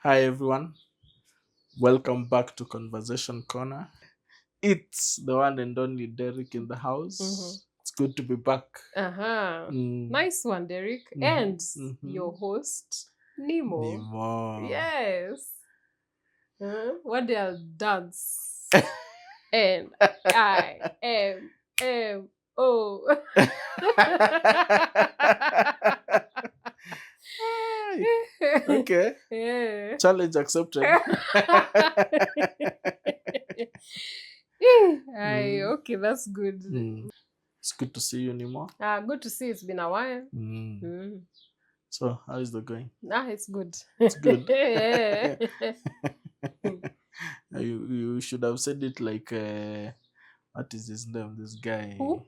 Hi everyone, welcome back to Conversation Corner. It's the one and only Derek in the house. It's good to be back. Nice one, Derek. And your host, Nemo. Nemo. Yes. What they are dance. Nimo. Okay. Yeah. Challenge accepted. Okay, that's good. It's good to see you, Nemo. Good to see. It's been a while. So, how is the going? It's good. It's good. Yeah. You should have said it like what is his name? This guy. Who?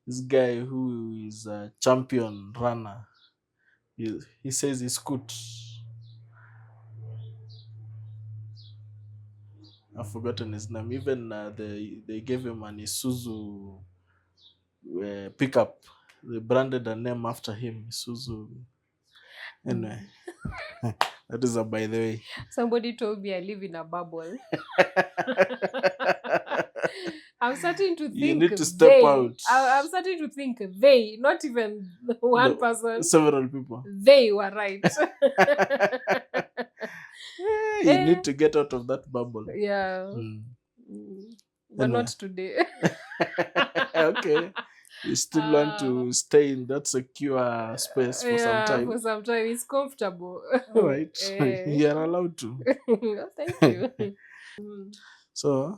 This guy who is a champion runner. He says he's good. I've forgotten his name. Even they gave him an Isuzu pickup. They branded a name after him, Isuzu. Anyway, that is a by the way. Somebody told me I live in a bubble. I'm starting to think You need to step out. I'm starting to think they, not even one person. Several people. They were right. You need to get out of that bubble. Yeah. But Anyway. not today. Okay. You still want to stay in that secure space for some time. For some time. It's comfortable. Right. You're allowed to. Thank you. So,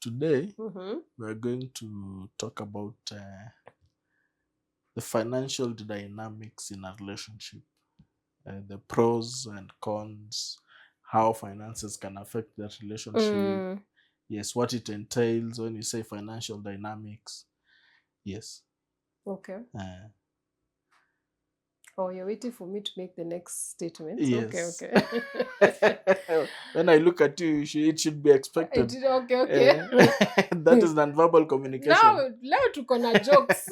today we're going to talk about the financial dynamics in a relationship, the pros and cons, how finances can affect that relationship. Yes, what it entails when you say financial dynamics. Yes. Okay. You're waiting for me to make the next statement? Yes. Okay. When I look at you, it should be expected. Okay. That is non-verbal communication. Leo tuko na jokes.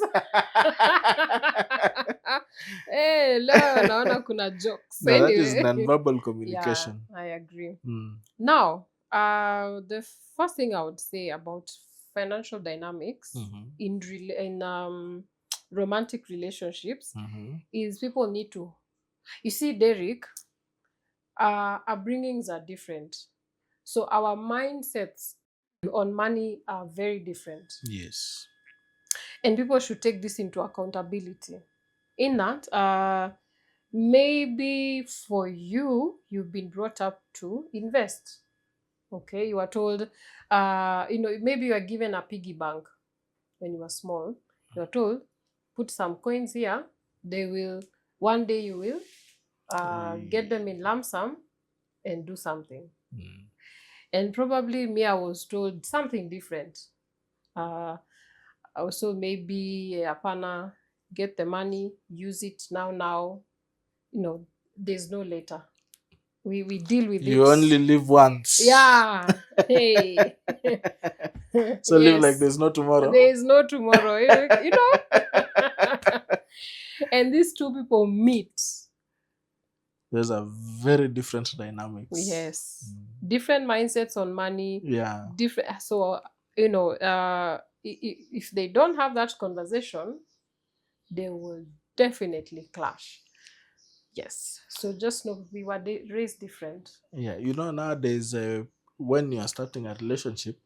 Leo naona kuna jokes. No, anyway. That is non-verbal communication. Yeah, I agree. Now, the first thing I would say about financial dynamics in romantic relationships is people need to, you see, Derek, our upbringings are different, so our mindsets on money are very different. Yes. And people should take this into accountability, in that maybe for you've been brought up to invest. Okay, you are told maybe you are given a piggy bank when you were small. You are told, put some coins here, they will, one day you will get them in lump sum and do something. And probably me, I was told something different. Also maybe apana, get the money, use it now. There's no later. We deal with it. You only live once. Yeah. Hey. So live like there's no tomorrow. There is no tomorrow. And these two people meet. There's a very different dynamics. Yes. Different mindsets on money. Yeah. Different. So, if they don't have that conversation, they will definitely clash. Yes. So just know we were raised different. Yeah. Nowadays, when you are starting a relationship,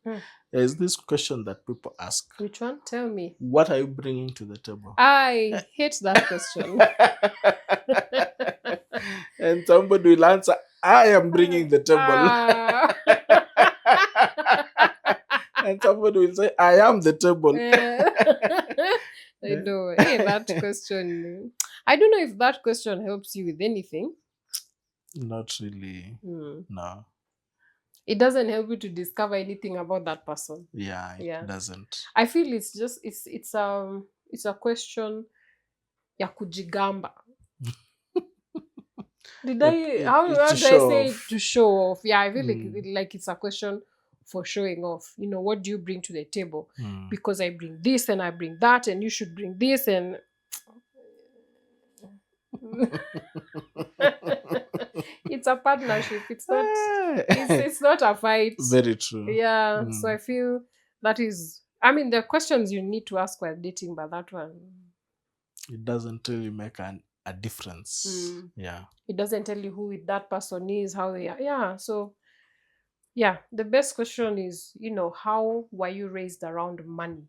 there's this question that people ask. Which one? Tell me. What are you bringing to the table? I hate that question. And somebody will answer, I am bringing the table. And somebody will say, I am the table. I know. That question. I don't know if that question helps you with anything. Not really. No. It doesn't help you to discover anything about that person. Yeah, it doesn't. I feel it's just it's a question ya kujigamba. How did I say it? To show off? Yeah, I feel like it's a question for showing off. What do you bring to the table? Because I bring this and I bring that, and you should bring this, and It's a partnership. It's not a fight. Very true. Yeah. So I feel that is, I mean, the questions you need to ask while dating, but that one, It doesn't really make a difference. Yeah. it doesn't tell you who that person is, how they are. Yeah. So yeah, the best question is, how were you raised around money?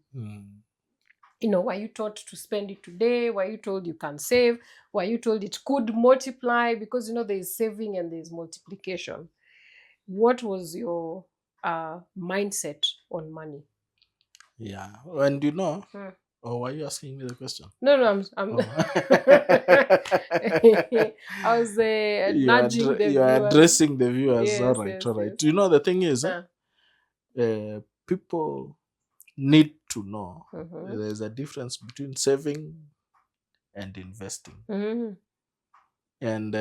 Were you taught to spend it today? Were you told you can save? Were you told it could multiply? Because there is saving and there is multiplication. What was your mindset on money? Yeah. And Hmm. or were you asking me the question? No, I'm Oh. I was nudging the You are viewers. addressing the viewers. All Yes, right, yes, all right. yes. The thing is, Uh, people need to know mhm, there's a difference between saving and investing. mhm, And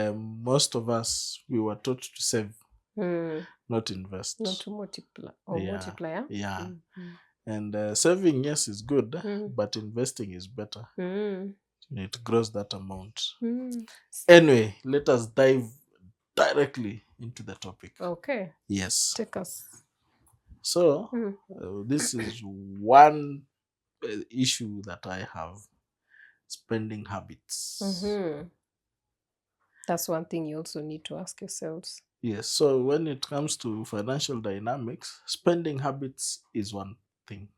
most of us, we were taught to save, mm. not invest. Not to multiply or Yeah, multiplier. yeah. Mm, And saving, yes, is good, mm, but investing is better. mm, It grows that amount. mm. Anyway, let us dive directly into the topic. Okay, Yes. take us. So, Mm. this is one issue that I have: spending habits. Mhm. That's one thing you also need to ask yourselves. Yes. So, when it comes to financial dynamics, spending habits is one thing.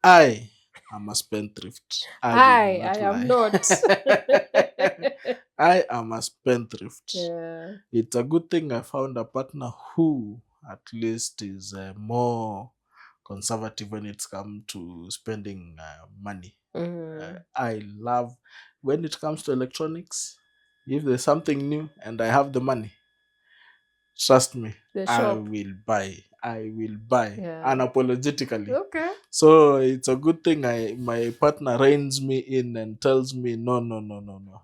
I am a spendthrift. I will I not am lie. not. I am a spendthrift. Yeah. It's a good thing I found a partner who at least is more conservative when it's come to spending money. Mm. I love when it comes to electronics. If there's something new and I have the money, trust me, The I shop. will buy. I will buy Yeah. unapologetically. Okay. So it's a good thing my partner reins me in and tells me no, no, no, no, no.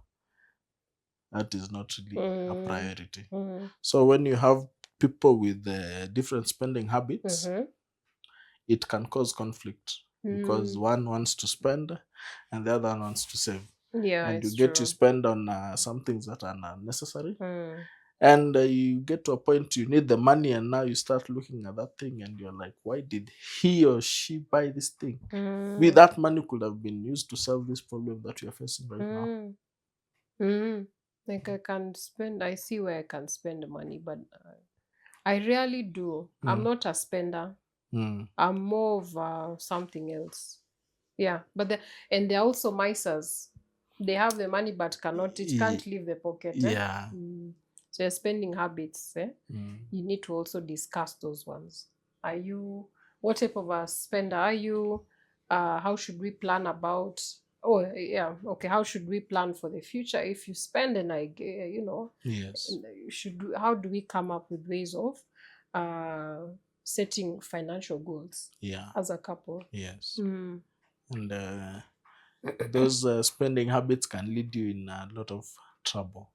That is not really a Mm. priority. Mm. So when you have people with different spending habits, Mhm. it can cause conflict because Mm. one wants to spend and the other one wants to save. Yeah, And you it's get to true. spend on some things that are unnecessary. Mm. And you get to a point you need the money, and now you start looking at that thing and you're like, why did he or she buy this thing? With Mm. that money could have been used to solve this problem that you're facing right now. Mm. Mm. Like I see where I can spend money, but I rarely do. I'm Mm. not a spender. Mm. I'm more of something else. Yeah, and they're also misers. They have the money but it can't leave the pocket. Yeah. Mm. So your spending habits, Mm. you need to also discuss those ones. What type of a spender are you? How should we plan about? Oh, yeah, okay. How should we plan for the future if you spend and Yes. how do we come up with ways of setting financial goals Yeah. as a couple? Yes. Mm. And those spending habits can lead you in a lot of trouble.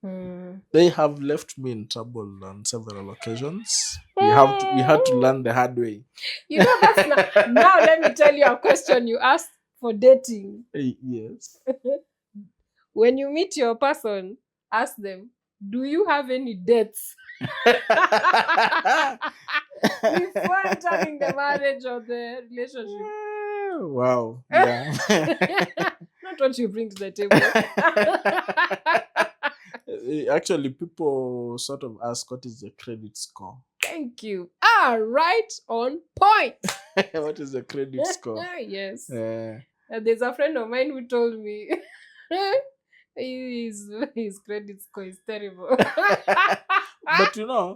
Mm. They have left me in trouble on several occasions. We had to learn the hard way. That's now let me tell you a question you asked for dating. Yes. When you meet your person, ask them, do you have any debts? Before entering the marriage or the relationship. Wow. Yeah. Not what you bring to the table. Actually, people sort of ask, what is the credit score? Thank you. Right on point. What is the credit score? Yes. Uh, There's a friend of mine who told me his credit score is terrible. but Yeah.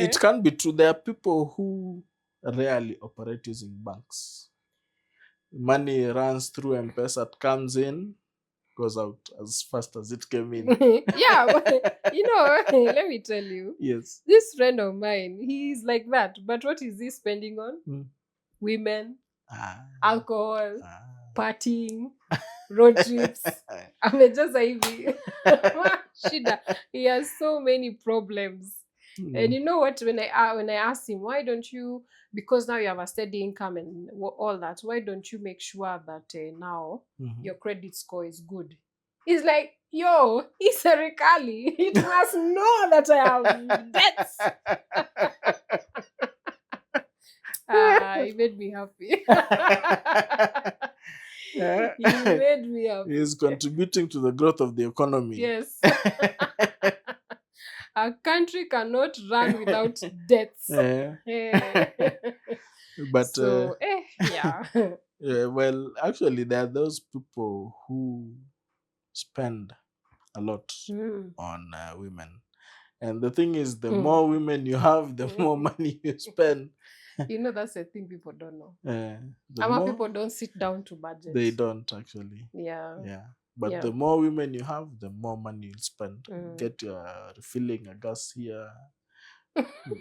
it can be true. There are people who rarely operate using banks. Money runs through M-Pesa, it comes in, goes out as fast as it came in. Yeah, but, let me tell you, Yes. this friend of mine, he's like that. But what is he spending on? Mm. Women, Ah, alcohol, ah. partying, road trips. Amejaza hivi. Shida. He has so many problems. And you know what? When I asked him, why don't you? Because now you have a steady income and all that. Why don't you make sure that now Mhm. your credit score is good? It's like, yo, it's serikali. It must know that I have debts. It made me happy. You made me happy. Is contributing to the growth of the economy. Yes. A country cannot run without debts. Eh, but So, yeah. well, actually, there are those people who spend a lot on women. And the thing is, the more women you have, the more money you spend. You know, that's the thing people don't know. The Ama more people don't sit down to budget. they don't actually. Yeah. Yeah. But Yeah. the more women you have, the more money you spend. Get your refilling a gas here,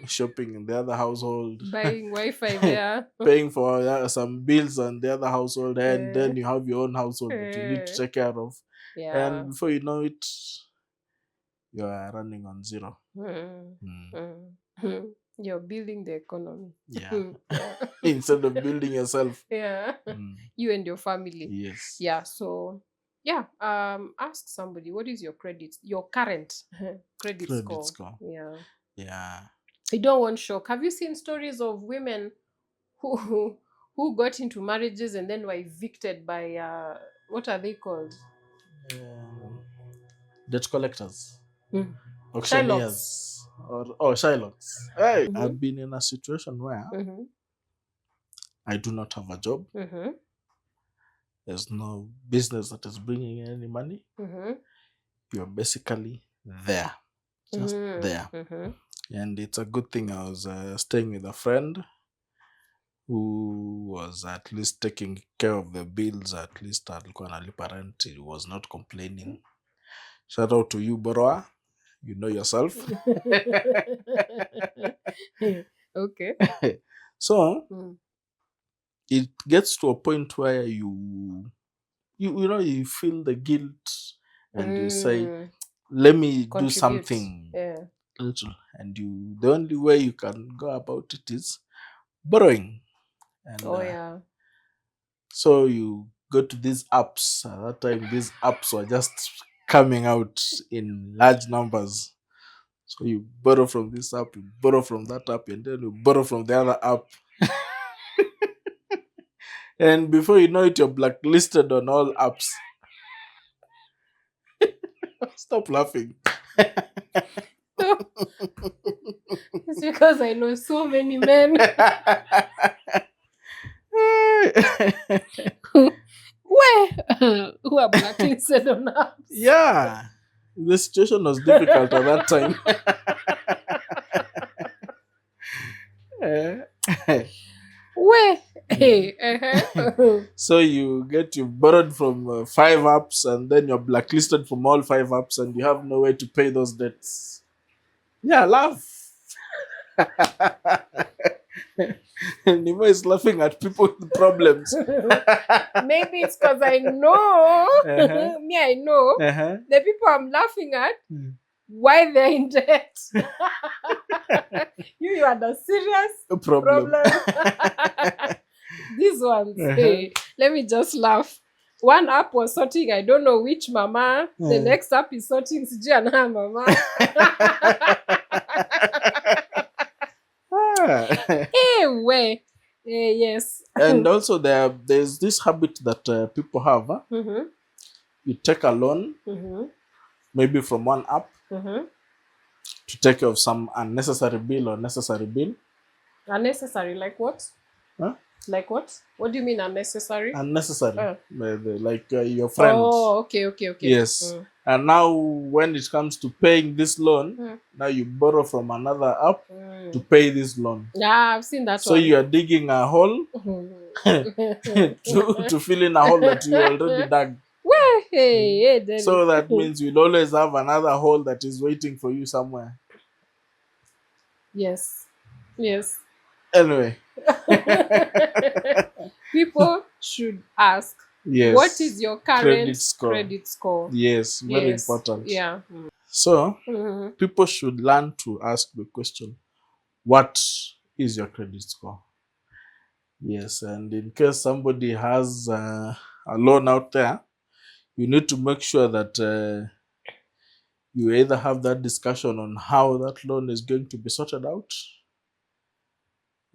shopping in the other household, Buying Wi-Fi there. paying for some bills on the other household, and then you have your own household that you need to take care of. Yeah. And before you know it, you are running on zero. You're building the economy. Yeah. Instead of building yourself. Yeah. You and your family. Yes. Yeah. So yeah. Ask somebody, what is your current credit score? Yeah. Yeah. I don't want shock. Have you seen stories of women who got into marriages and then were evicted by what are they called? Debt collectors. Shylocks. Or Shylocks. Hey, I've been in a situation where I do not have a job. There's no business that is bringing in any money. You're basically there. Just there. And it's a good thing I was staying with a friend who was at least taking care of the bills. At least alikuwa analipa rent. He was not complaining. Shout out to you, borrower. You know yourself. Okay. So it gets to a point where you feel the guilt and you say, let me do something little. And the only way you can go about it is borrowing. And so you go to these apps. At that time, these apps were just coming out in large numbers. So you borrow from this app, you borrow from that app, and then you borrow from the other app. And before you know it, you're blacklisted on all apps. Stop laughing. It's because I know so many men who are blacklisted on apps. Yeah. The situation was difficult at that time. So you borrowed from 5 apps, and then you're blacklisted from all 5 apps, and you have no way to pay those debts. Yeah, laugh. Nima is laughing at people with problems. Maybe it's because I know. I know the people I'm laughing at, why they're in debt. You are the serious problem. These ones, hey, let me just laugh. One app was sorting, I don't know which mama. The next app is sorting Sijana mama. Yes. And also there's this habit that people have. You take a loan, maybe from one app, to take care of some unnecessary bill or necessary bill. Unnecessary, like what? Huh? Like what? What do you mean unnecessary? Unnecessary. Like your friend. Oh, okay. Yes. And now when it comes to paying this loan, now you borrow from another app to pay this loan. Yeah, I've seen that so one. So you are digging a hole to fill in a hole that you already dug. So that means you'll always have another hole that is waiting for you somewhere. Yes. Anyway. People should ask, what is your current credit score? Yes, very important. Yeah. So, people should learn to ask the question, what is your credit score? Yes, and in case somebody has a loan out there, you need to make sure that you either have that discussion on how that loan is going to be sorted out,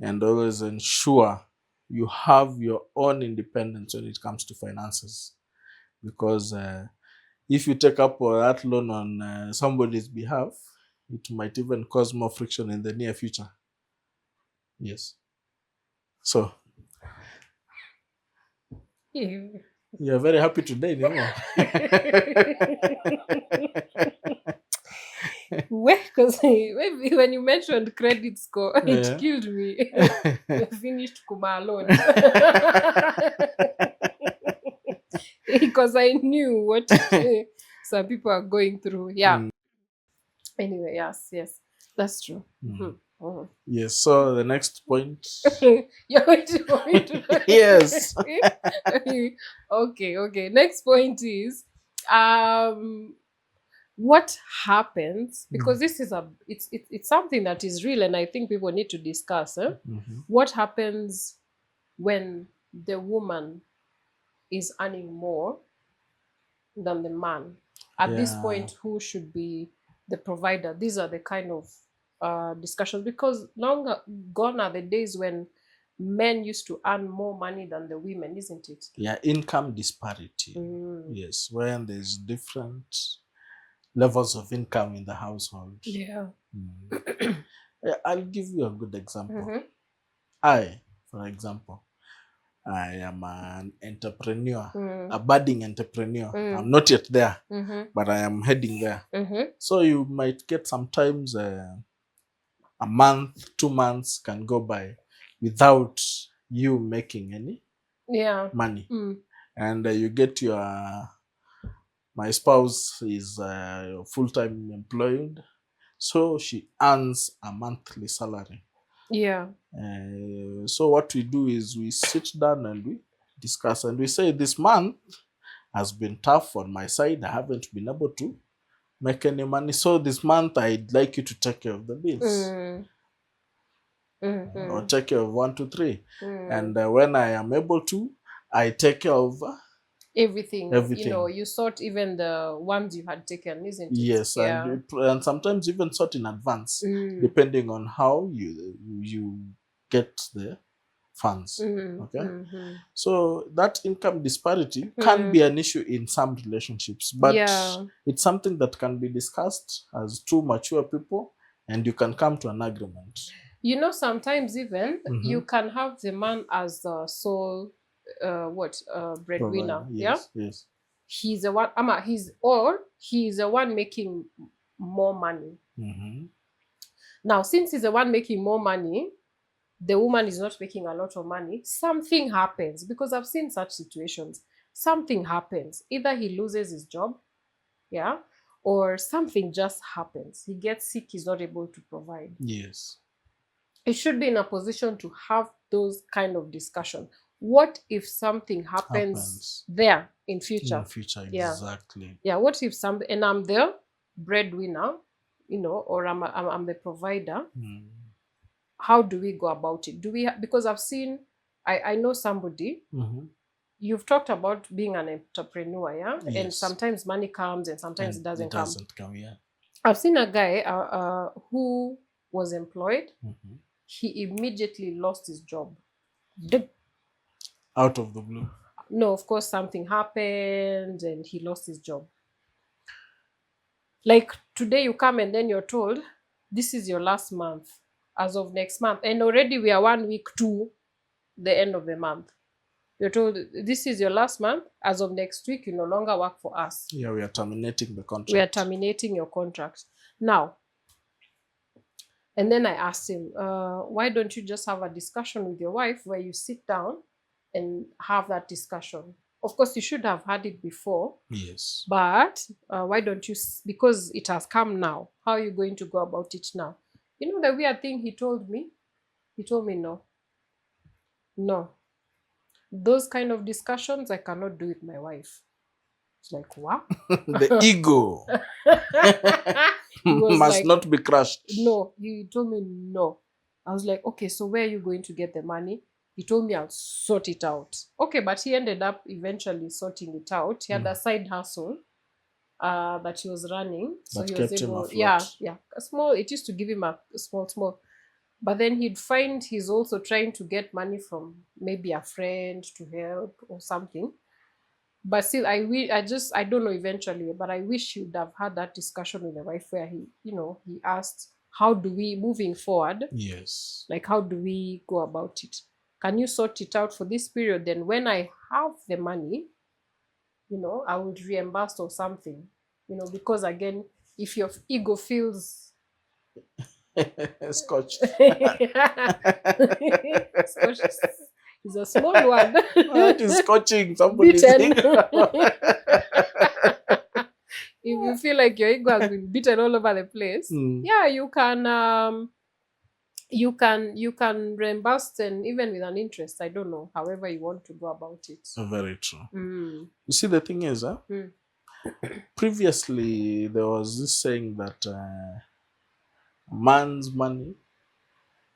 and always ensure you have your own independence when it comes to finances. Because if you take up that loan on somebody's behalf, it might even cause more friction in the near future. Yes. So Yeah. you're very happy today, Nemo. Well, because maybe when you mentioned credit score, it Yeah. killed me. I finished Kuma alone. Because I knew what some people are going through. Yeah. Mm, Anyway, yes, that's true. mm. Mhm. Yes. So the next point. You're going to want me to Yes. okay. Next point is what happens, because this is it's something that is real and I think people need to discuss. Mhm. What happens when the woman is earning more than the man? At this Yeah. point, who should be the provider? These are the kind of discussions, because long gone are the days when men used to earn more money than the women, isn't it? Yeah. Income disparity. Mm. Yes. When there's different levels of income in the household. Yeah. Mm. Yeah, I'll give you a good example. Mm-hmm. I, for example, I am an entrepreneur, Mm. a budding entrepreneur. Mm. I'm not yet there, Mm-hmm. but I am heading there. Mm-hmm. So you might get sometimes a month, 2 months can go by without you making any Yeah. money. Mm. And you get my spouse is full-time employed, so she earns a monthly salary. Yeah. So what we do is we sit down and we discuss, and we say, this month has been tough on my side. I haven't been able to make any money. So this month I'd like you to take care of the bills, Mm. or Mm-hmm. take care of 1, 2, 3. Mm. And when I am able to, I take care of Everything, everything. you sort even the ones you had taken, isn't it? Yes, Yeah. and sometimes even sort in advance, Mm. depending on how you get the funds. Mm. Okay. Mm-hmm. So that income disparity can Mm. be an issue in some relationships, but Yeah. it's something that can be discussed as two mature people, and you can come to an agreement. Sometimes even Mm-hmm. you can have the man as the sole breadwinner. Provider. Yeah. Yes, yes. He's the one, he's the one making more money. Mm-hmm. Now, since he's the one making more money, the woman is not making a lot of money, something happens, because I've seen such situations. Something happens. Either he loses his job, yeah, or something just happens. He gets sick, he's not able to provide. Yes. He should be in a position to have those kind of discussion. What if something happens there in future? In future, Yeah. exactly. Yeah, what if and I'm the breadwinner, or I'm the provider? Mm. How do we go about it? Because I know somebody. Mm-hmm. You've talked about being an entrepreneur, yeah, and Yes. sometimes money comes and sometimes And it doesn't come. Yeah. I've seen a guy who was employed. Mm-hmm. He immediately lost his job. Out of the blue. No, of course something happened and he lost his job. Like today you come and then you're told this is your last month as of next month, and already we are 1 week to the end of the month. You're told this is your last month, as of next week you no longer work for us. Yeah, we are terminating the contract. We are terminating your contract now. And then I asked him, why don't you just have a discussion with your wife where you sit down and have that discussion? Of course, you should have had it before. Yes. But why don't you, because it has come now, how are you going to go about it now? The weird thing he told me? He told me, no. No. Those kind of discussions, I cannot do with my wife. It's like, what? The ego must not be crushed. No, he told me no. I was like, okay, so where are you going to get the money? He told me I'll sort it out. Okay, but he ended up eventually sorting it out. He had a side hustle that he was running. So That he was kept him able, afloat. a small, it used to give him a small. But then he'd find he's also trying to get money from maybe a friend to help or something. But still, I don't know eventually, but I wish you'd have had that discussion with the wife where he asked, how do we, moving forward, Yes. like, how do we go about it? Can you sort it out for this period? Then when I have the money, I would reimburse or something, because again, if your ego feels Scotched. Scotch is a small one. What is scotching? Somebody's Beaten. saying. If you feel like your ego has been beaten all over the place, Mm, yeah, you can reimburse, and even with an interest. I don't know, however you want to go about it. very true. Mm. You see, the thing is, Mm. previously there was this saying that man's money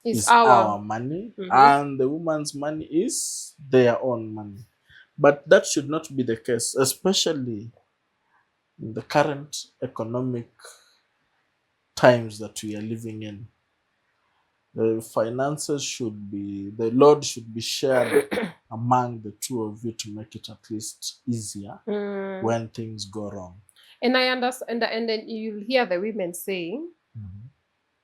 It's is our. our money Mhm. and the woman's money is their own money. But that should not be the case, especially in the current economic times that we are living in. The finances should be, the load should be shared among the two of you to make it at least easier Mm. when things go wrong. And I understand, and then you'll hear the women saying, Mhm.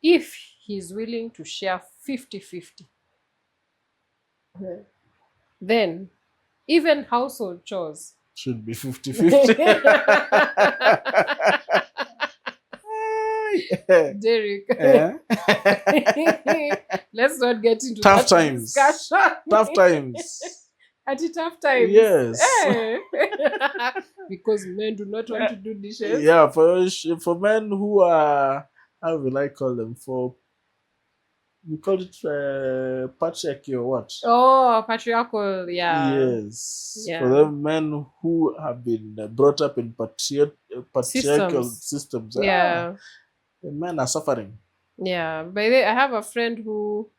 if he's willing to share 50-50, then even household chores. Should be 50-50. Derek, Yeah. let's not get into Tough that times. discussion. Tough times. At the tough times. Yes. Eh. Because men do not want to do dishes. Yeah, for men who are, how will I call them? For, you call it patriarchy or what? Oh, patriarchal, yeah. Yes, for Yeah. the men who have been brought up in patriarchal Systems. systems, Yeah. the men are suffering. Yeah. By the way, I have a friend who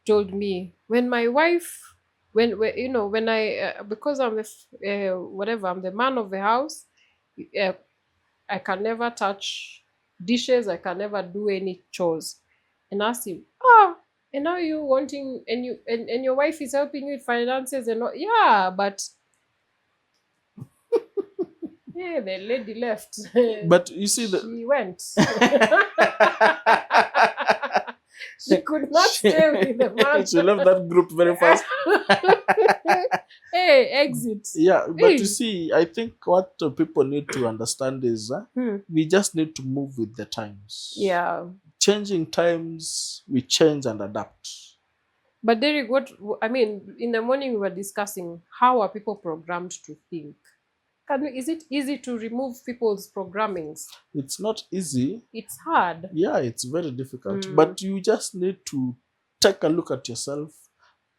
told me, when my wife, when I, because I'm whatever, I'm the man of the house, uh, I can never touch dishes, I can never do any chores. And I asked him, and now you wanting, and your wife is helping you with finances and all. Yeah, but yeah, the lady left. But you see the She went. She could not she, stay with the man. she left that group very fast. Hey, exit. Yeah, but you Hey. see, I think what people need to understand is Hmm. we just need to move with the times. Yeah. Changing times, we change and adapt. But Derek, I mean, in the morning we were discussing, how are people programmed to think? Is it easy to remove people's programmings? It's not easy. It's hard. Yeah, it's very difficult. Mm. But you just need to take a look at yourself,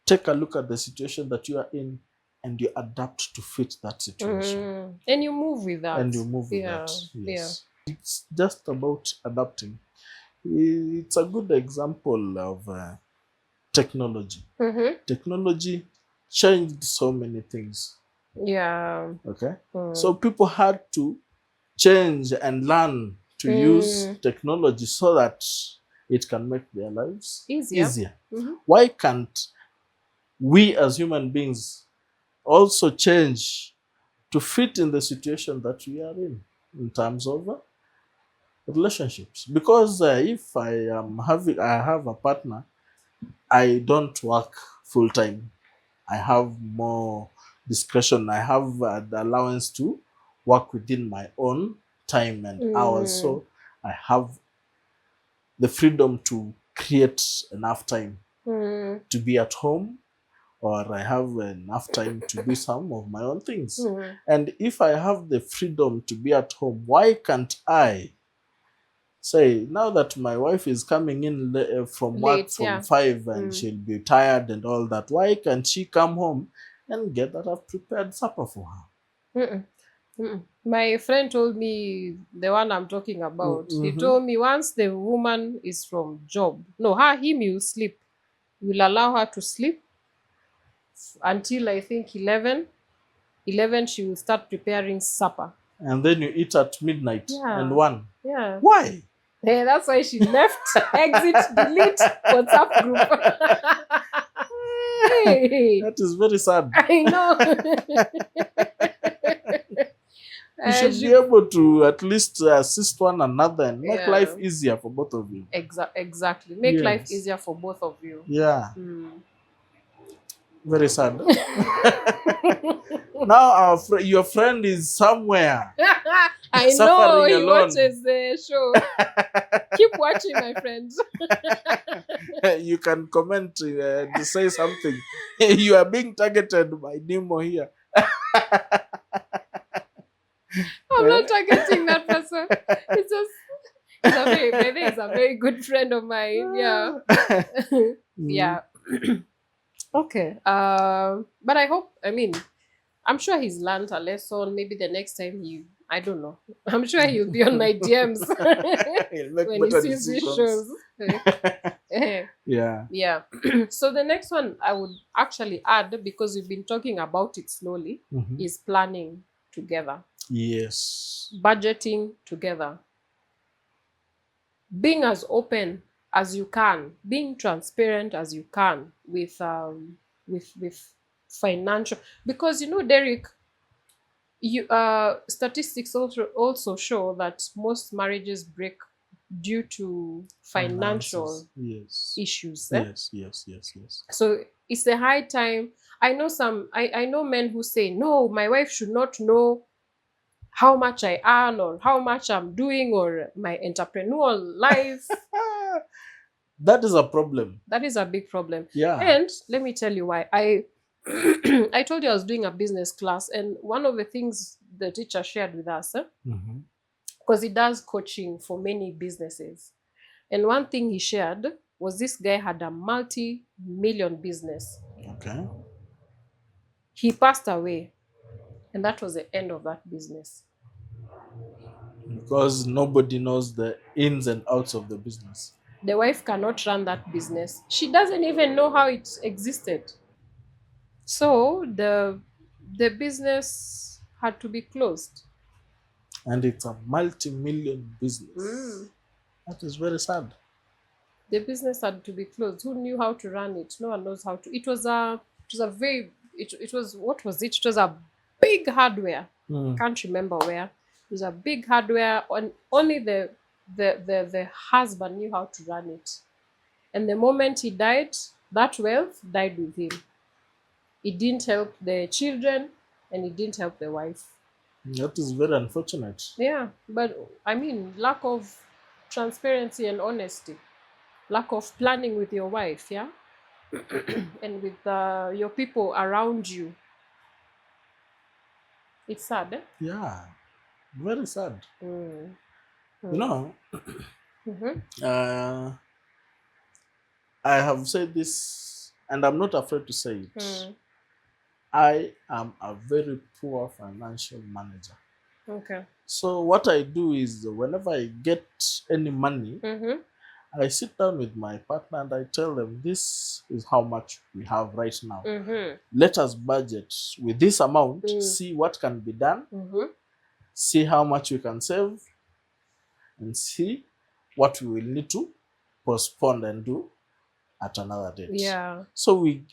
take a look at the situation that you are in, and you adapt to fit that situation. And you move with that. And you move with Yeah. that. Yeah. Yes. It's just about adapting. It's a good example of technology. Mm-hmm. Technology changed so many things. Yeah. Okay. So people had to change and learn to use technology so that it can make their lives easier. Mm-hmm. Why can't we as human beings also change to fit in the situation that we are in terms of relationships? Because if I have a partner, I don't work full time. I have more discretion. I have the allowance to work within my own time and hours. So I have the freedom to create enough time to be at home, or I have enough time to do some of my own things. And if I have the freedom to be at home, why can't I say, now that my wife is coming in from work Late, from yeah. 5 and she'll be tired and all that, why can't she come home and get that I've prepared supper for her? Mm-mm. Mm-mm. My friend told me, the one I'm talking about, he Mm-hmm. told me, once the woman is from job, no, him, you sleep. You'll allow her to sleep. until I think 11. 11 she will start preparing supper. And then you eat at midnight and Yeah. 1. Yeah. Why? Yeah, that's why she left, exit, delete WhatsApp group. Hey, That is very sad. I know. You should be She, able to at least assist one another and make life yeah, easier for both of you. exactly. Make life Yes. easier for both of you. Yeah. Mm. Very sad. Now your friend is somewhere I know suffering he alone. watches the show. Keep watching, my friends. You can comment to say something. You are being targeted by Nemo here. I'm not targeting that person. It's just maybe he's a very good friend of mine. Yeah. Mm. Yeah. Okay. But I mean, I'm sure he's learned a lesson. Maybe the next time I don't know. I'm sure he'll be on my DMs You'll make when he better sees these decisions. shows. Yeah. Yeah. So the next one I would actually add, because we've been talking about it slowly, Mhm. is planning together, Yes. budgeting together, being as open as you can, being transparent as you can with financial, because Derek, statistics also show that most marriages break due to financial Finances. Yes. issues. Yes. Yes. Yes. Yes. So it's a high time. I know men who say, no, my wife should not know how much I earn or how much I'm doing or my entrepreneurial life. That is a problem. That is a big problem. Yeah. And let me tell you why. I told you I was doing a business class, and one of the things the teacher shared with us, Mhm. because he does coaching for many businesses, and one thing he shared was this guy had a multi-million business. Okay. He passed away, and that was the end of that business. Because nobody knows the ins and outs of the business. The wife cannot run that business. She doesn't even know how it existed. So the business had to be closed. And it's a multi-million business. Mm. That is very sad. The business had to be closed. Who knew how to run it? No one knows how to. It was a very it was what was it? It was a big hardware. Mm. Can't remember where. It was a big hardware. Only the husband knew how to run it. And the moment he died, that wealth died with him. It didn't help the children, and it didn't help the wife. That is very unfortunate. Yeah, but I mean, lack of transparency and honesty, lack of planning with your wife, yeah, and with your people around you. It's sad. Eh? Yeah. Very sad. Mm. You Mm. know, Mm-hmm. uh, I have said this and I'm not afraid to say it. Mm. I am a very poor financial manager. Okay. So what I do is whenever I get any money, Mm-hmm. I sit down with my partner and I tell them this is how much we have right now. Mm-hmm. Let us budget with this amount, Mm. see what can be done, Mm-hmm. see how much we can save, and see what we will need to postpone and do at another date. Yeah. So we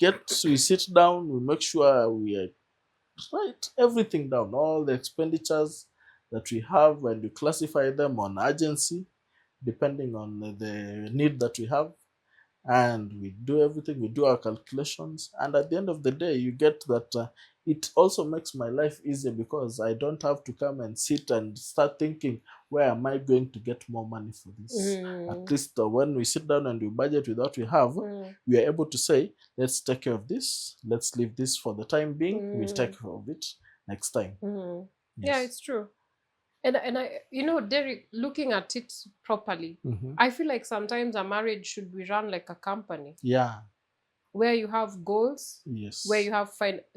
sit down, we make sure we write everything down, all the expenditures that we have, and we classify them on urgency depending on the need that we have, and we do everything, we do our calculations, and at the end of the day you get that it also makes my life easier because I don't have to come and sit and start thinking, where am I going to get more money for this? At Mm. least when we sit down and we budget with what we have, Mm. we are able to say, let's take care of this, let's leave this for the time being, we'll Mm. take care of it next time. Mm. Yeah, Yes. it's true. And I, Derek, looking at it properly, Mhm. I feel like sometimes a marriage should be run like a company Yeah. where you have goals, where Yes. you have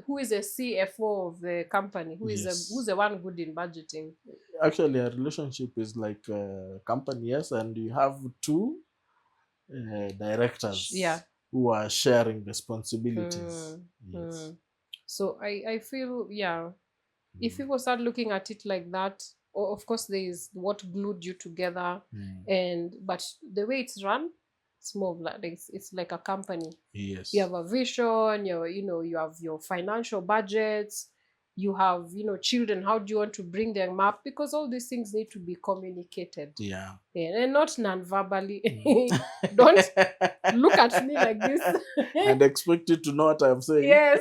who is a CFO of the company, who's Yes. the one good in budgeting. Actually, a relationship is like a company, yes, and you have two directors. Yeah. who are sharing responsibilities. Mm, Yes. mm. So I feel, yeah, if Mm. people start looking at it like that, of course there is what glued you together, Mm. and but the way it's run, it's more of like it's like a company. You Yes. have a vision, you have your financial budgets, you have, children, how do you want to bring them up, because all these things need to be communicated. Yeah. Yeah, and not non-verbally. Mm. Don't look at me like this. And expect you to know what I'm saying. Yes.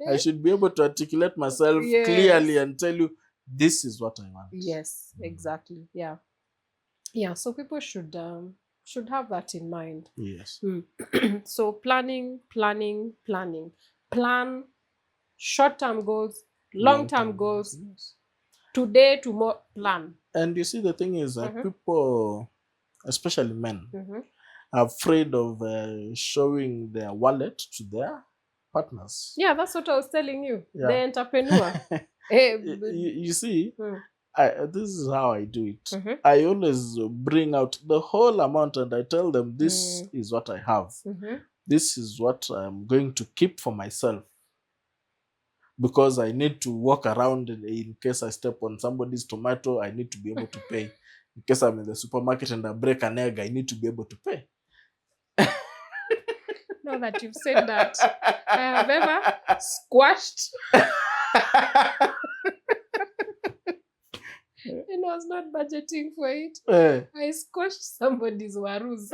I should be able to articulate myself clearly Yes. and tell you this is what I want. Yes, Mm. exactly. Yeah. Yeah, so people should have that in mind. Yes. Mm. So planning, planning, planning. Plan short-term goals, Long long-term term goals. goals. Yes. Today, tomorrow, plan. And you see, the thing is that Mm-hmm. people, especially men, Mm-hmm. are afraid of showing their wallet to their partners. Yeah, that's what I was telling you. The Yeah. entrepreneur. Eh, You see, mm, this is how I do it. mhm, I always bring out the whole amount and I tell them this mm, is what I have. mhm. This is what I'm going to keep for myself because I need to walk around in case I step on somebody's tomato. I need to be able to pay. In case I'm in the supermarket and I break an egg, I need to be able to pay. Now that you've said that, I have ever squashed and I was not budgeting for it. Eh. I squashed somebody's warus.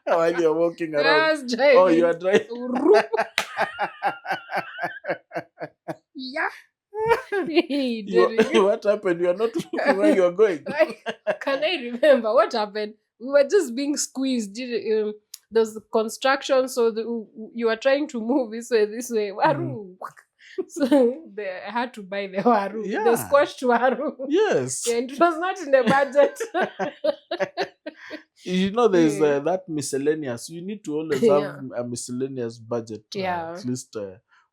While you're walking I around. was driving. Oh, you are driving. Roop. Yeah. What happened? You are not looking where you are going. Can I remember what happened? We were just being squeezed. There's the construction, so you are trying to move this way. Waru. So I had to buy the waru, the Yeah. squashed waru. Yes. And it was not in the budget. You know, there's Yeah. that miscellaneous. You need to always Yeah. have a miscellaneous budget, Yeah. at least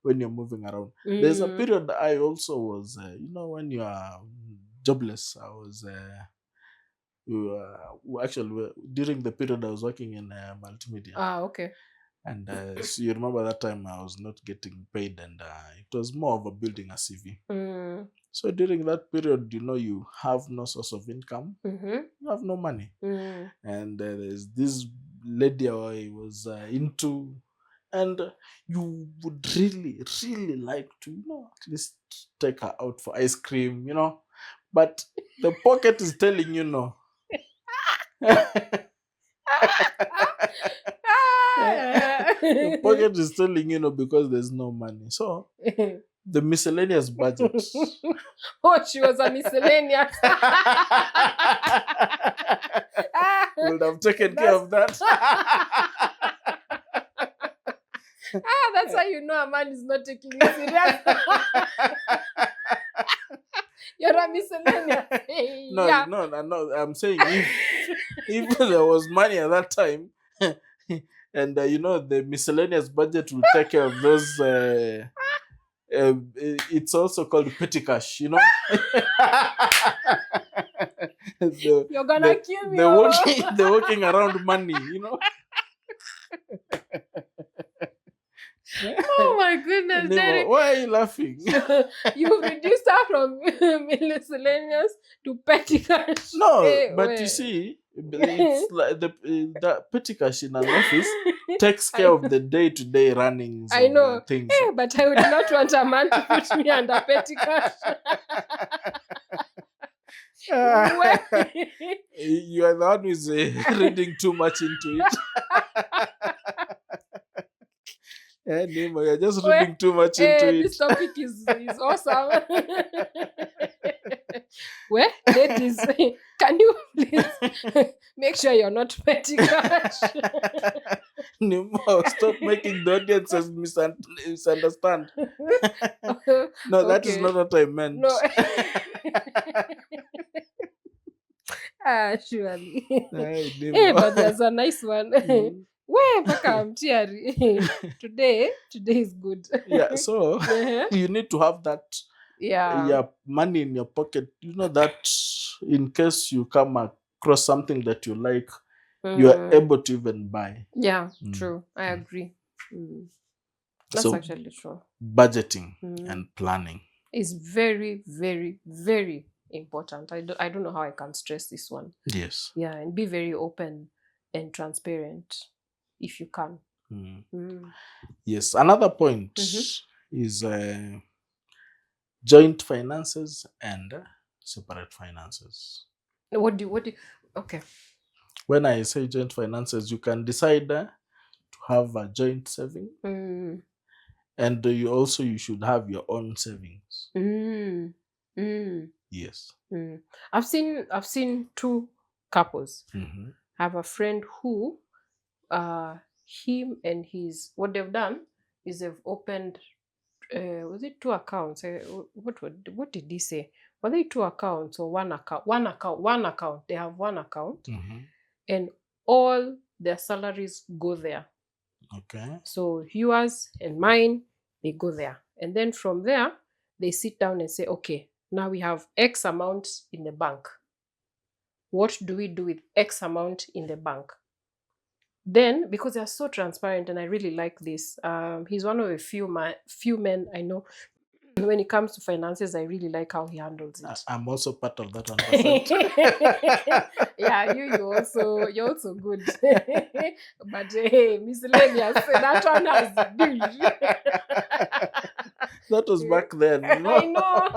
when you're moving around. There's a Mm. period I also was, when you are jobless, I was. During the period I was working in multimedia, Ah, okay. and so you remember that time I was not getting paid, and it was more of a building a CV. Mm. So during that period, you have no source of income, Mm-hmm. you have no money, Mm. and there's this lady I was into, and you would really, really like to, at least take her out for ice cream, but the pocket is telling you no. The pocket is telling because there's no money. So the miscellaneous budget. Oh, she was a miscellaneous. Would have taken care of that. That's how you know a man is not taking you serious. You're a miscellaneous. No, Yeah. no. I'm saying if there was money at that time, and the miscellaneous budget will take care of those. It's also called petty cash. You're gonna kill me. The walking around money. Oh my goodness, Derek. Why are you laughing? You reduced her from miscellaneous to petty cash. No, Hey, but wait. you see, it's like the petty cash in an office takes care of the day-to-day runnings I of know. things. Hey, but I would not want a man to put me under petty cash. Well, You are the one who's reading too much into it. Nemo, you're just reading too much into it. this topic is awesome. Well, ladies, can you please make sure you're not petty cash? Nemo, stop making the audiences misunderstand. No, that is Okay. not what I meant. No. Surely. Hey, Hey, Nemo. but there's a nice one. Mm. Where Paka Mtiari? Today is good. Yeah, so Uh-huh. you need to have that Yeah. money in your pocket. You know that in case you come across something that you like, you are able to even buy. Yeah, true. I agree. That's So actually true. budgeting and planning Is very, very, very important. I don't know how I can stress this one. yes. Yeah, and be very open and transparent if you can. Yes, another point is joint finances and separate finances. What do okay. When I say joint finances, you can decide to have a joint saving, and you should have your own savings. Mm. Mm. Yes. I've seen two couples. Mm-hmm. I have a friend who him and his what they've done is they've opened was it two accounts? What did he say? Were they two accounts or one account? One account. They have one account, and all their salaries go there. Okay. So yours and mine, they go there, and then from there they sit down and say, okay, now we have X amount in the bank. What do we do with X amount in the bank? Then, because they're so transparent, and I really like this, he's one of a few men I know. When it comes to finances, I really like how he handles it. I'm also part of that 1%. Yeah, you're also good. But hey, miscellaneous, that one has that was back then. I know.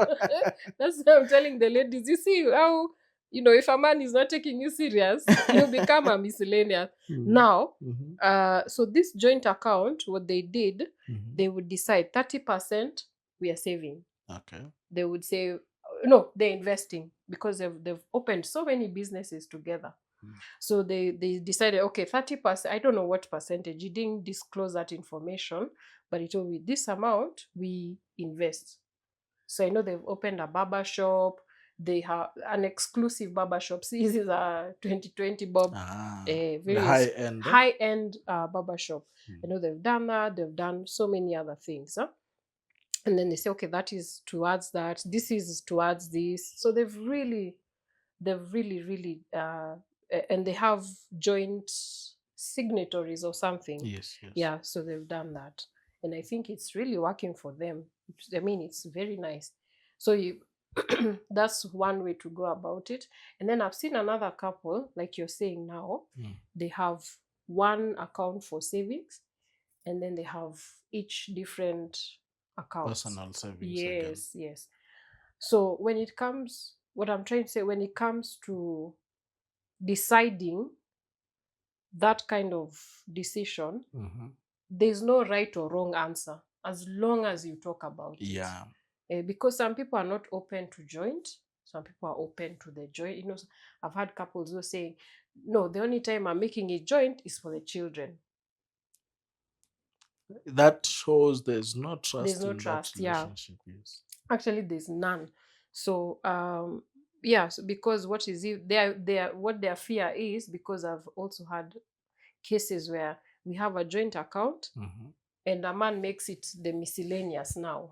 That's what I'm telling the ladies. You see how, if a man is not taking you serious, you become a miscellaneous. Now, so this joint account, what they did, they would decide 30% we are saving. Okay. They would say, no, they're investing because they've opened so many businesses together. So they decided, okay, 30%, I don't know what percentage, he didn't disclose that information, but he told me this amount we invest. So I know they've opened a barber shop. They have an exclusive barber shop. See, this is a 2020 Bob, very high-end barber shop. I know they've done that. They've done so many other things. And then they say, okay, that is towards that. This is towards this. So they've really, really, and they have joint signatories or something. Yes. Yeah, so they've done that. And I think it's really working for them. I mean, it's very nice. So that's one way to go about it. And then I've seen another couple, like you're saying now, they have one account for savings, and then they have each different accounts. Personal savings. Yes, again. Yes. So what I'm trying to say, when it comes to deciding that kind of decision, there's no right or wrong answer as long as you talk about it. Yeah. Because some people are not open to joint, some people are open to the joint. I've had couples who are saying, no, the only time I'm making a joint is for the children. That shows there's no trust. There's no trust, that relationship. Yeah. Yes. Actually, there's none. So so because what is it? What their fear is, because I've also had cases where we have a joint account, and a man makes it the miscellaneous now.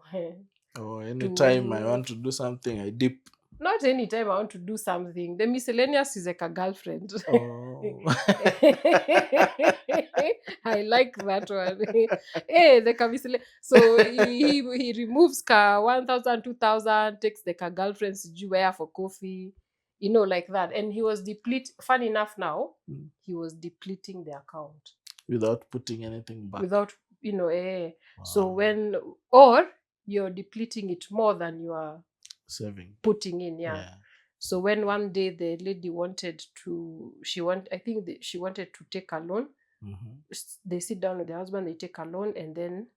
Oh, anytime I want to do something, I dip. Not anytime I want to do something. The miscellaneous is like a girlfriend. Oh. I like that one. Hey, the miscellaneous. So he removes 1,000, 2,000, takes the girlfriend's wear for coffee, like that. And he was fun enough now, he was depleting the account. Without putting anything back. Without, Wow. So or you're depleting it more than you are putting in. Yeah. So when one day the lady wanted to take a loan, they sit down with the husband, they take a loan, and then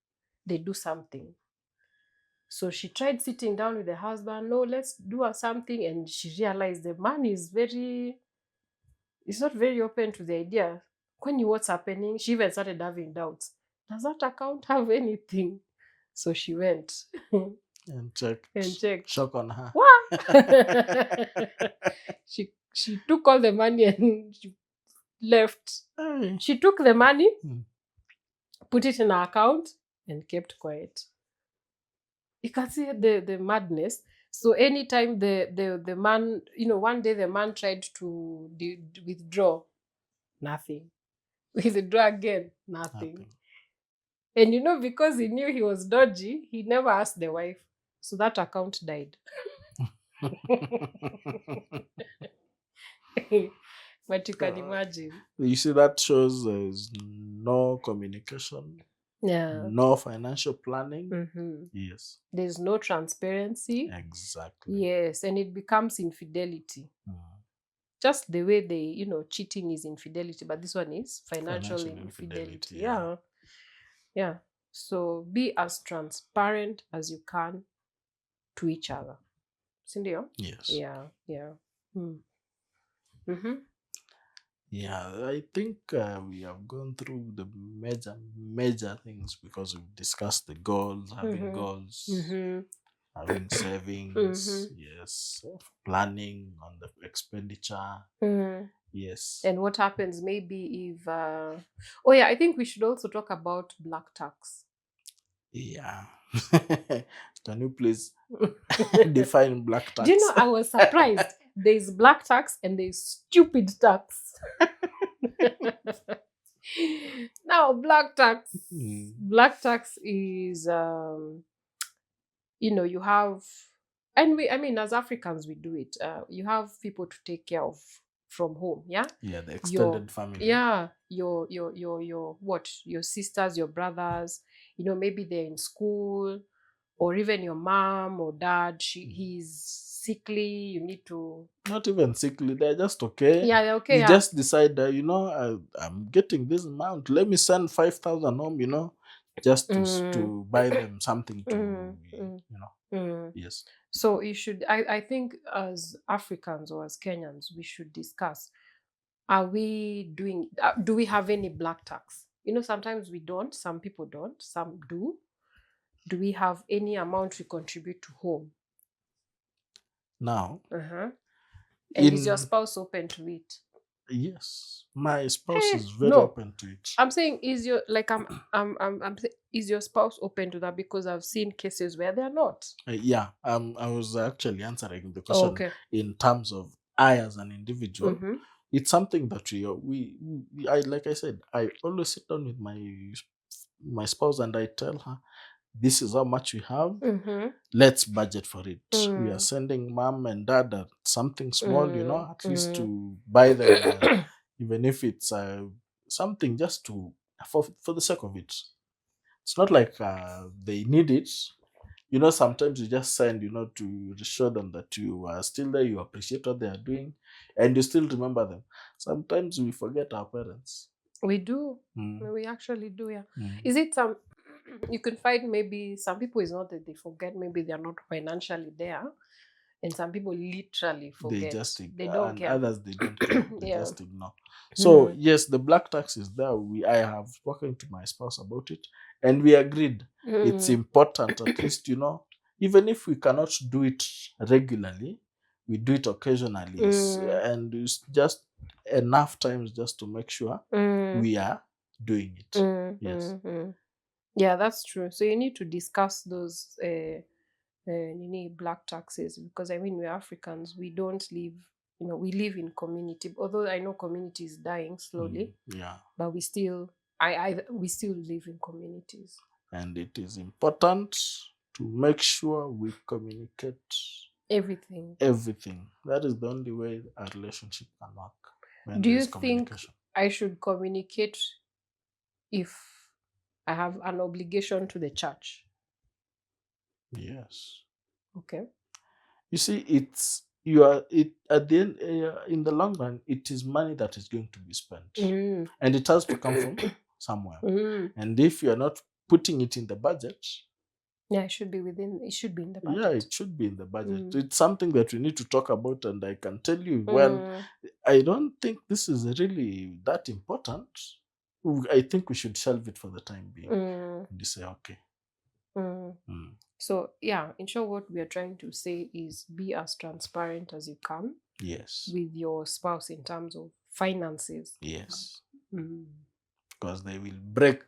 they do something. So she tried sitting down with the husband, no, let's do something, and she realized the man is not very open to the idea. When you what's happening, she even started having doubts. Does that account have anything? So she went and checked. Shock on her. What? She took all the money and she left. Hey. She took the money, put it in her account, and kept quiet. You can see the madness. So anytime the man, one day the man tried to withdraw Nothing. Withdraw again, nothing. Nothing. And because he knew he was dodgy, he never asked the wife. So that account died. But you can Uh, imagine. you see, that shows there's no communication, Yeah. no financial planning. Hmm. Yes, There's no transparency. exactly. Yes. And it becomes infidelity. Mm. Just the way cheating is infidelity, but this one is financial Financial infidelity. infidelity, yeah. Yeah. Yeah. So be as transparent as you can to each other. Sindio? Yes. Yeah. Yeah. Mm. Mm-hmm. Yeah, I think we have gone through the major things because we've discussed the Mm-hmm. goals, Mm-hmm. having savings, Mm-hmm. yes, planning on the expenditure, Mm-hmm. yes. And what happens maybe if oh yeah, I think we should also talk about black tax. Yeah. Can you please Do define black you tax? know I was surprised? There's black tax and there's stupid tax. Now Mm. black tax is you have, and I mean, as Africans we do it. You have people to take care of from home. Yeah. Yeah, the your extended family. yeah your what, your sisters, your brothers, maybe they're in school, or even your mom or dad, he's sickly, you need to. Not even sickly, they're just okay. Yeah, they're okay, You yeah. just decide that, I'm getting this amount. Let me send 5,000 home, just Mm, to buy them something to, mm, mm, mm. yes. So you should, I think, as Africans or as Kenyans, we should discuss, are we doing do we have any black tax? Sometimes we don't, some people don't, some do we have any amount we contribute to home? Now, Uh-huh. And is your in, spouse open to it? yes, my spouse is very No, open to it. I'm saying, is your, like, is your spouse open to that? Because I've seen cases where they're not. Yeah, I was actually answering the Oh, question okay. in terms of I as an individual. Mm-hmm. It's something that I, like I said, I always sit down with my spouse and I tell her, this is how much we have. Mm-hmm. Let's budget for it. We are Mm, sending mom and dad something small, mm, at least mm. to buy them, even if it's something just for the sake of it. It's not like they need it. Sometimes you just send, to show them that you are still there, you appreciate what they are doing, and you still remember them. Sometimes we forget our parents. We do. Mm, We actually do, yeah. mm. Is it some, you can find maybe some people, it's not that they forget, maybe they're not financially there. And some people literally They forget. just They don't and care. others they don't care. They Yeah. just ignore. So Mm. yes, the black tax is there. I have spoken to my spouse about it, and we agreed it's Mm. important. At least, even if we cannot do it regularly, we do it occasionally, Mm. and it's just enough times just to make sure Mm. we are doing it. Mm. Yes. Mm. Mm. Yeah, that's true. So you need to discuss those you need black taxes, because I mean, we're Africans. We don't live, we live in community. Although I know community is dying slowly, Yeah. but we still, we still live in communities. And it is important to make sure we communicate Everything. everything. That is the only way a relationship can work, when Do there you is think communication. I should communicate if I have an obligation to the church? Yes. Okay. You see, it's you are it at the end, in the long run, it is money that is going to be spent, Mm. and it has to come from somewhere. Mm. And if you are not putting it in the budget, Yeah, it should be it should be in the yeah, budget. it should be in the budget. Mm. It's something that we need to talk about, and I can tell you, well, Mm. I don't think this is really that important. I think we should shelve it for the time being. Mm. And you say, okay. Mm. Mm. So yeah, in short, what we are trying to say is, be as transparent as you can Yes. with your spouse in terms of finances. Yes. Mm. Because they will break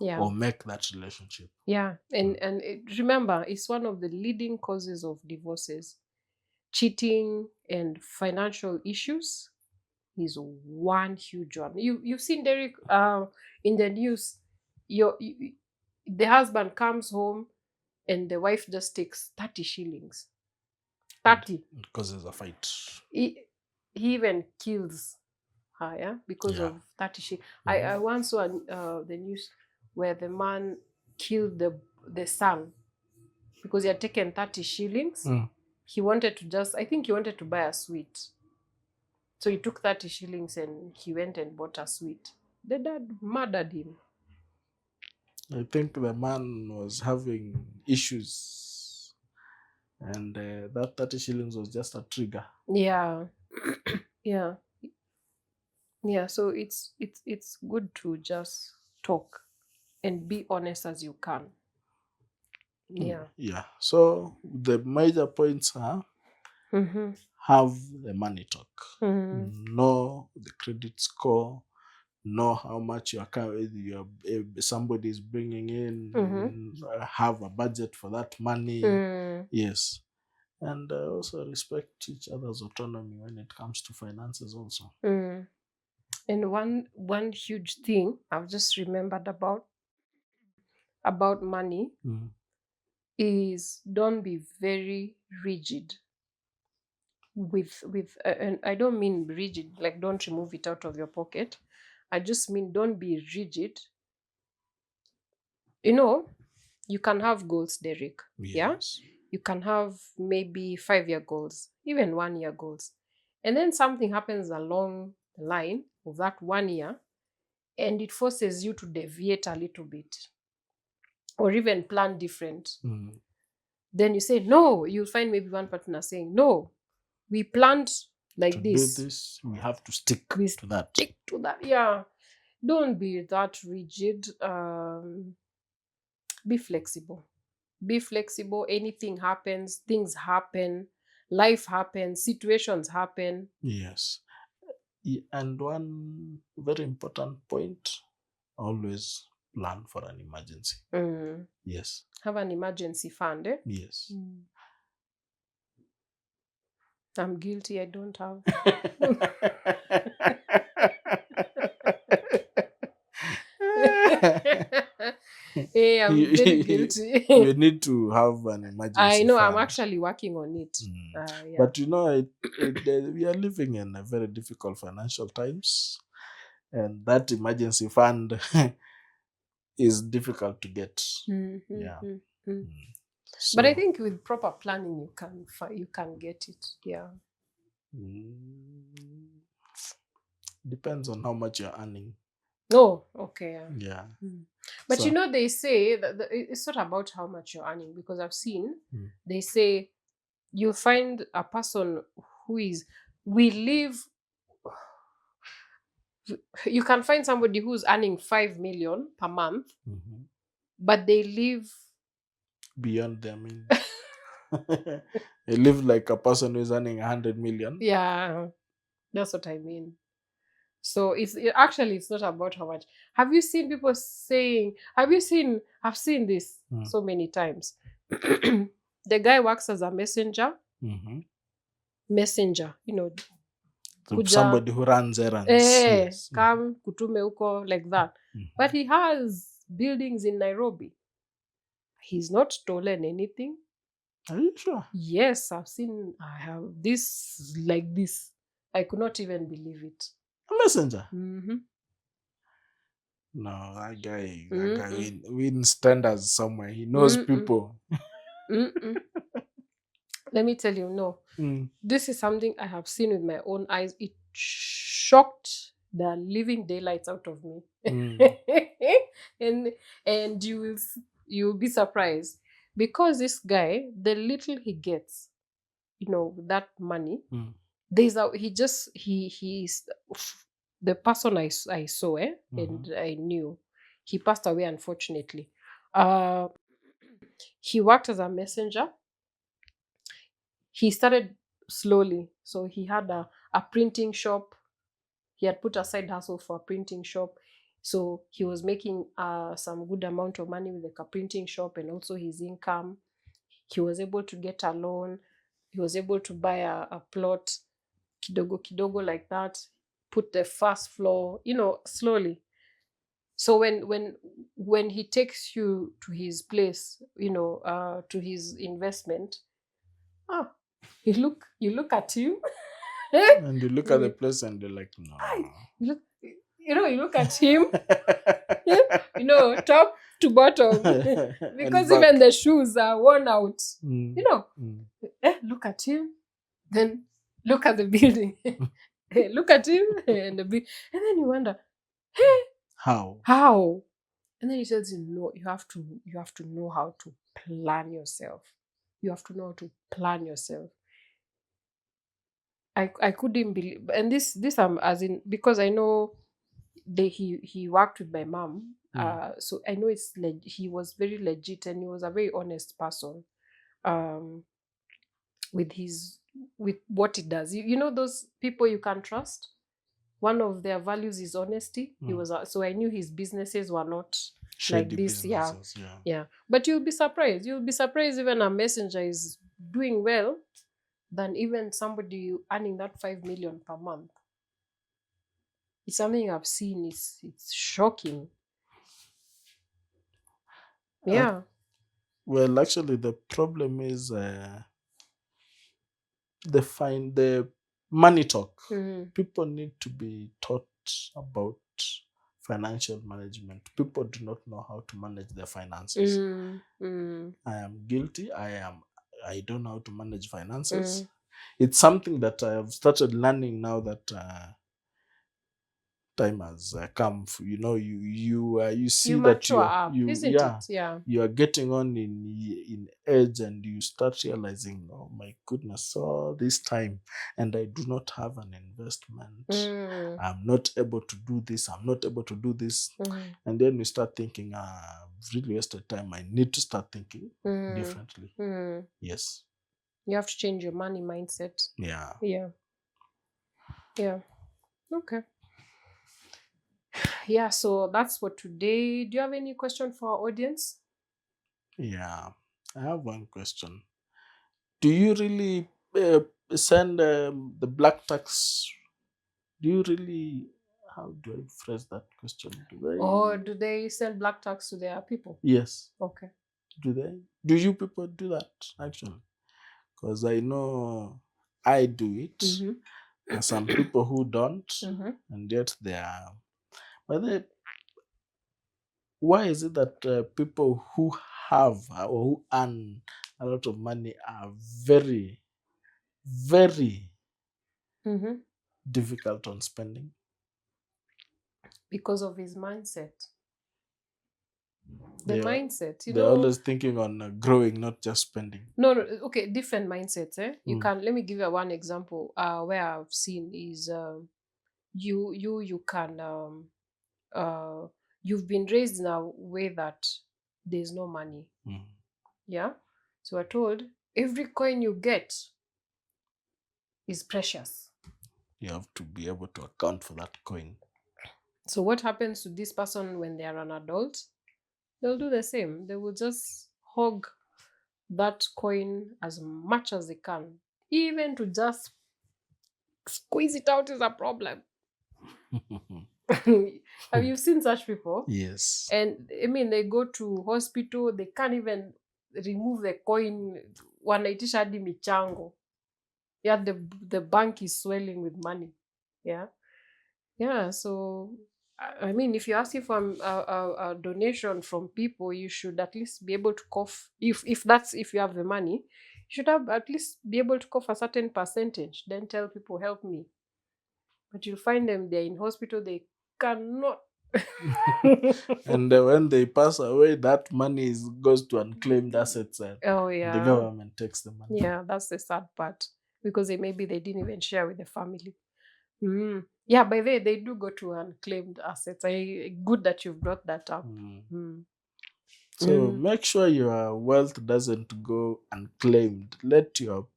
Yeah. or make that relationship. Yeah. And remember, it's one of the leading causes of divorces: cheating and financial issues. is one huge one. You've seen Derek in the news. The husband comes home and the wife just takes 30 shillings. 30. Because there's a fight. He even kills her, yeah, because Yeah. of 30 shillings. I once saw the news where the man killed the son because he had taken 30 shillings. He wanted to I think he wanted to buy a sweet. So he took 30 shillings and he went and bought a sweet. The dad murdered him. I think the man was having issues, and that 30 shillings was just a trigger. Yeah. Yeah. Yeah. So it's good to just talk and be honest as you can. Yeah. Yeah. So the major points are Mm-hmm. have the money talk, Mm-hmm. know the credit score, know how much somebody is bringing in, have a budget for that money. Yes. And also respect each other's autonomy when it comes to finances also. And one huge thing I've just remembered about money is don't be very rigid with and I don't mean rigid like don't remove it out of your pocket. I just mean don't be rigid. You can have goals, Derek. Yeah, Yes. you can have maybe 5-year goals, even 1-year goals, and then something happens along the line of that 1 year and it forces you to deviate a little bit or even plan different. Then you say no. You'll find maybe one partner saying no, we planned To like do this, this, we have to stick we to that. stick to that. Yeah, don't be that rigid. Be flexible. Be flexible. Anything happens, things happen, life happens, situations happen. Yes. And one very important point, always plan for an emergency. Yes. Have an emergency fund. Yes. I'm guilty. I don't have. Hey, I'm very guilty. You need to have an emergency I know. I'm fund. actually working on it. Yeah. But we are living in a very difficult financial times, and that emergency fund is difficult to get. Yeah. But I So think with proper planning, you can get it. Yeah. depends on how much you're earning. Oh, okay. Yeah. But So, they say that it's not about how much you're earning because I've seen they say you find a person who is we live. You can find somebody who's earning 5 million per month, but they live beyond their means. They live like a person who's earning 100 million. Yeah, that's what I mean. So it's not about how much. Have you seen people saying? I've seen this so many times. The guy works as a messenger. Messenger, Somebody who runs errands. Yes. Come kutume huko like that. But he has buildings in Nairobi. He's not stolen anything. Are you sure? Yes, I have this like this. I could not even believe it. A messenger? No, that guy wins tenders somewhere. He knows people. Let me tell you, no. This is something I have seen with my own eyes. It shocked the living daylights out of me. and you'll be surprised. Because this guy, the little he gets, that money, he's the person I saw, and I knew. He passed away, unfortunately. He worked as a messenger. He started slowly. So he had a printing shop. He had put aside hustle for a printing shop. So he was making some good amount of money with a printing shop and also his income. He was able to get a loan. He was able to buy a plot, kidogo kidogo like that. put the first floor, slowly. So when he takes you to his place, to his investment, ah, you look at him. And you look at the you place and you're like, no. look, you look at him, top to bottom, And because back. even the shoes are worn out. Mm, You know, mm. look at him, then look at the building, look at him, and and then you wonder, hey, How? how? And then he says, no, you have to know how to plan yourself. You have to know how to plan yourself. I couldn't believe, and this as in, because I know he worked with my mom, Mm. so I know he was very legit, and he was a very honest person, um with his with what he does. You know those people you can trust. One of their values is honesty. He Mm. was so I knew his businesses were not like Shady this. Yeah, businesses, yeah. yeah. But you'll be surprised even a messenger is doing well than even somebody earning that 5 million per month. It's something I've seen. It's shocking. Uh, Yeah. well, actually, the problem is the money talk. Mhm. People need to be taught about financial management. People do not know how to manage their finances. Mm, mm, I am guilty. I don't know how to manage finances. mm. It's something that I have started learning now that time has come. You You see that mature up, isn't yeah, it? Yeah. you are getting on in age, and you start realizing, oh my goodness, all this time, and I do not have an investment. Mm, I'm not able to do this. I'm not able to do this. mm, And then you start thinking, I've really wasted time. I need to start thinking mm, differently. mm. Yes. You have to change your money mindset. Yeah. Yeah. Yeah. Okay. Yeah. So that's for today. Do you have any question for our audience? Yeah. I have one question. Do you really send the black tax? Do you really, how do I phrase that question? Do Or they? do they send black tax to their people? Yes. Okay. Do they? Do you people do that actually? Because I know I do it. Mm-hmm. There are some people who don't, Mm-hmm. and yet they are. But why is it that people who have or who earn a lot of money are very, very Mm-hmm. difficult on spending? Because of his mindset. The They're mindset, they're always thinking on growing, not just spending. No, no, okay, different mindsets. You Mm. can let me give you one example. Where I've seen is you can you've been raised in a way that there's no money. Mm. Yeah, so we're told every coin you get is precious. You have to be able to account for that coin. So what happens to this person when they are an adult? They'll do the same. They will just hog that coin as much as they can. Even to just squeeze it out is a problem. Have you seen such people? Yes. And I mean, they go to hospital, they can't even remove the coin. Wanaitisha hadi michango. Yeah, the bank is swelling with money. Yeah, yeah. So I mean, if you're asking for a donation from people, you should at least be able to cough. If you have the money, you should have at least be able to cough a certain percentage. Then tell people, help me. But you'll find them, they're in hospital, they cannot. And when they pass away, that money goes to unclaimed assets, and Oh the yeah. government takes the money. Yeah, that's the sad part. Because maybe they didn't even share with the family. Yeah, by the way, they do go to unclaimed assets. Good that you've brought that up. Mm. Mm. So Mm. make sure your wealth doesn't go unclaimed. Let your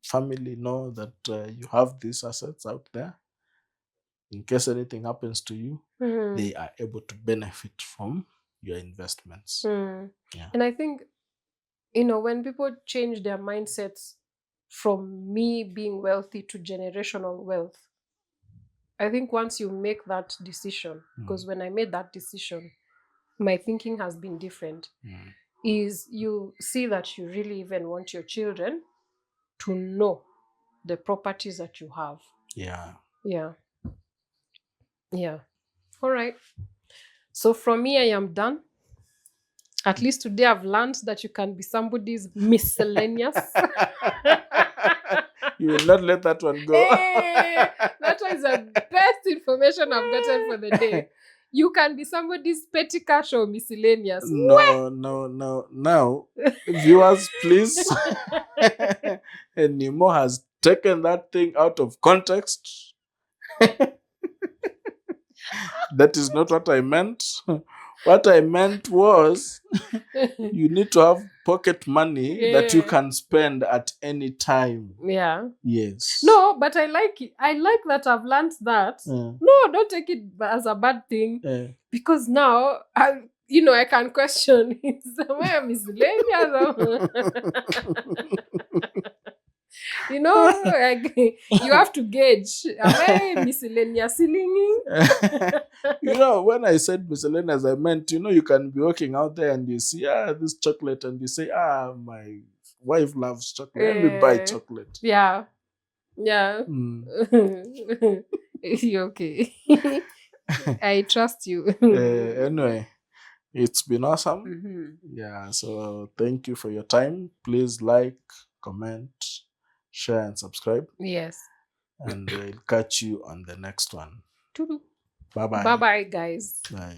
family know that you have these assets out there. In case anything happens to you, Mm. they are able to benefit from your investments. Mm. Yeah. And I think, when people change their mindsets from me being wealthy to generational wealth, I think once you make that decision, because when I made that decision, my thinking has been different. Is you see that you really even want your children to know the properties that you have. Yeah. Yeah. Yeah. All right. So from me, I am done. At least today I've learned that you can be somebody's miscellaneous. You will not let that one go. Hey, that was the best information I've gotten for the day. You can be somebody's petty cash or miscellaneous. No, no, no. Now, viewers, please. And Nemo has taken that thing out of context. That is not what I meant. What I meant was you need to have pocket money that you Yeah. can spend at any time. Yeah. Yes. No, but I like it. I like that I've learned that. No, don't take it as a bad thing. Because now I can question am I a miscellaneous? Like, you have to gauge. Am I miscellaneous singing? When I said miscellaneous, I meant, you can be walking out there and you see, this chocolate, and you say, my wife loves chocolate. Let me buy chocolate. Yeah. Yeah. You okay? I trust you. Anyway, it's been awesome. Mhm. Yeah, so thank you for your time. Please like, comment, share, and subscribe. Yes. And we'll catch you on the next one. Bye Bye-bye. bye, guys. Bye.